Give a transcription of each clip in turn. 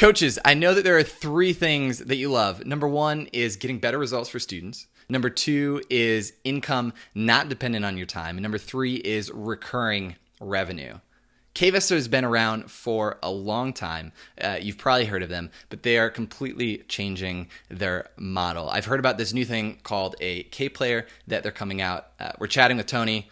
Coaches, I know that there are three things that you love. Number one is getting better results for students. Number two is income not dependent on your time. And number three is recurring revenue. KVesto has been around for a long time. You've probably heard of them, but they are completely changing their model. I've heard about this new thing called a KPlayer that they're coming out. We're chatting with Tony.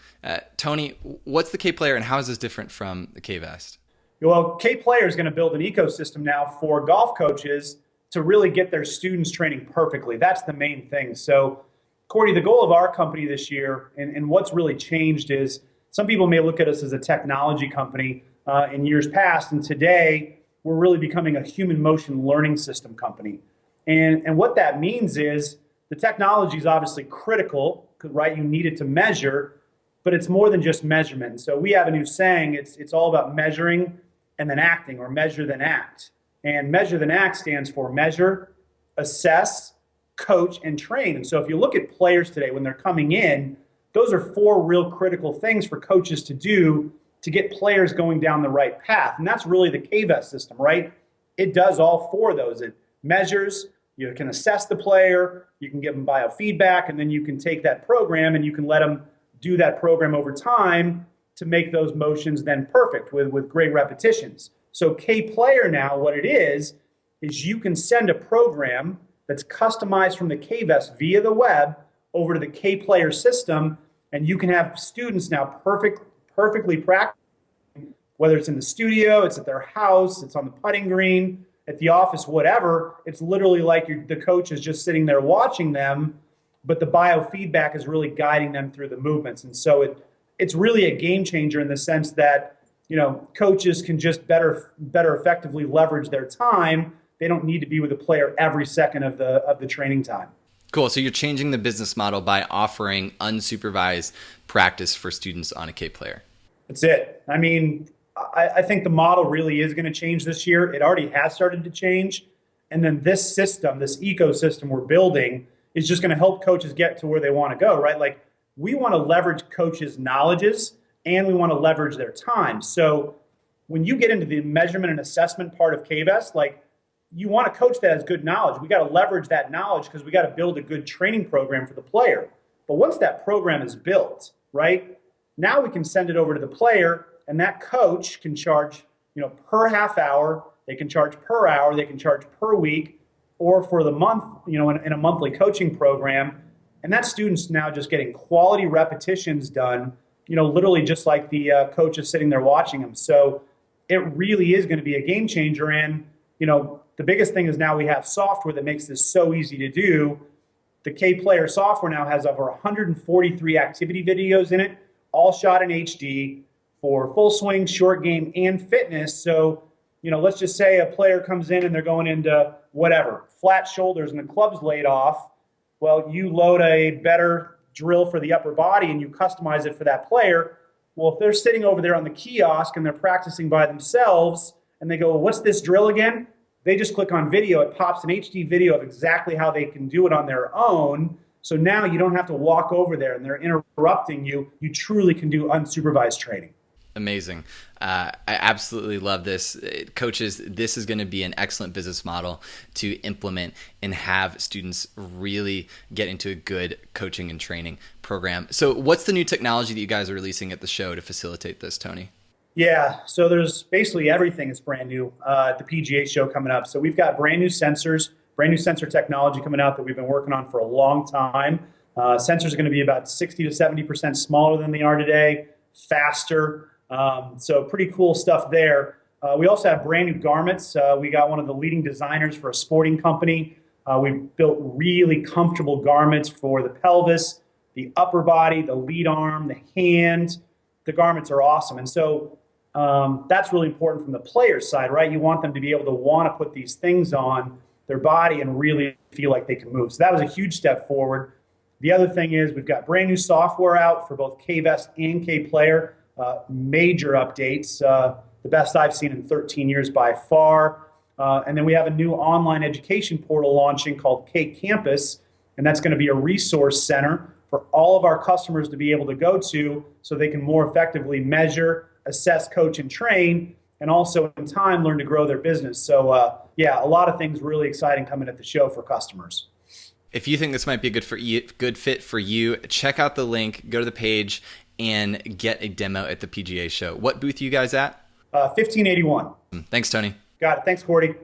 Tony, what's the KPlayer and how is this different from the KVest? Well, KPlayer is going to build an ecosystem now for golf coaches to really get their students training perfectly. That's the main thing. So, Cordy, the goal of our company this year and what's really changed is some people may look at us as a technology company in years past, and today we're really becoming a human motion learning system company. And what that means is the technology is obviously critical, right? You need it to measure, but it's more than just measurement. So we have a new saying, it's all about measuring and then acting, or measure then act. And measure then act stands for measure, assess, coach, and train. And so if you look at players today when they're coming in, those are four real critical things for coaches to do to get players going down the right path. And that's really the KVest system, right? It does all four of those. It measures, you can assess the player, you can give them biofeedback, and then you can take that program and you can let them do that program over time to make those motions then perfect with great repetitions. So KPlayer now, what it is you can send a program that's customized from the KVest via the web over to the KPlayer system, and you can have students now perfectly practice, whether it's in the studio, it's at their house, it's on the putting green, at the office, whatever. It's literally like the coach is just sitting there watching them, but the biofeedback is really guiding them through the movements. And so it's really a game changer in the sense that, coaches can just better effectively leverage their time. They don't need to be with a player every second of the training time. Cool. So you're changing the business model by offering unsupervised practice for students on a KPlayer. That's it. I mean, I think the model really is going to change this year. It already has started to change. And then this system, this ecosystem we're building is just going to help coaches get to where they want to go, right? Like, we want to leverage coaches' knowledges and we want to leverage their time. So when you get into the measurement and assessment part of KVest, like, you want a coach that has good knowledge. We got to leverage that knowledge because we got to build a good training program for the player. But once that program is built, right, now we can send it over to the player, and that coach can charge, per half hour. They can charge per hour. They can charge per week, or for the month, in a monthly coaching program. And that student's now just getting quality repetitions done, literally just like the coach is sitting there watching them. So it really is going to be a game changer. And, the biggest thing is now we have software that makes this so easy to do. The KPlayer software now has over 143 activity videos in it, all shot in HD for full swing, short game, and fitness. So, let's just say a player comes in and they're going into whatever, flat shoulders and the club's laid off. Well, you load a better drill for the upper body and you customize it for that player. Well, if they're sitting over there on the kiosk and they're practicing by themselves and they go, well, what's this drill again? They just click on video. It pops an HD video of exactly how they can do it on their own. So now you don't have to walk over there and they're interrupting you. You truly can do unsupervised training. Amazing. I absolutely love this. Coaches, this is going to be an excellent business model to implement and have students really get into a good coaching and training program. So what's the new technology that you guys are releasing at the show to facilitate this, Tony? Yeah, so there's basically everything that's brand new at the PGA show coming up. So we've got brand new sensors, brand new sensor technology coming out that we've been working on for a long time. Sensors are going to be about 60 to 70% smaller than they are today, faster. So pretty cool stuff there. We also have brand new garments. We got one of the leading designers for a sporting company. We built really comfortable garments for the pelvis, the upper body, the lead arm, the hand. The garments are awesome. And so that's really important from the player's side, right? You want them to be able to want to put these things on their body and really feel like they can move. So that was a huge step forward. The other thing is we've got brand new software out for both KVest and KPlayer. Major updates, the best I've seen in 13 years by far. And then we have a new online education portal launching called K Campus, and that's going to be a resource center for all of our customers to be able to go to so they can more effectively measure, assess, coach, and train, and also in time learn to grow their business. So yeah, a lot of things really exciting coming at the show for customers. If you think this might be a good fit for you, check out the link, go to the page, and get a demo at the PGA show. What booth are you guys at? 1581. Thanks, Tony. Got it. Thanks, Cordy.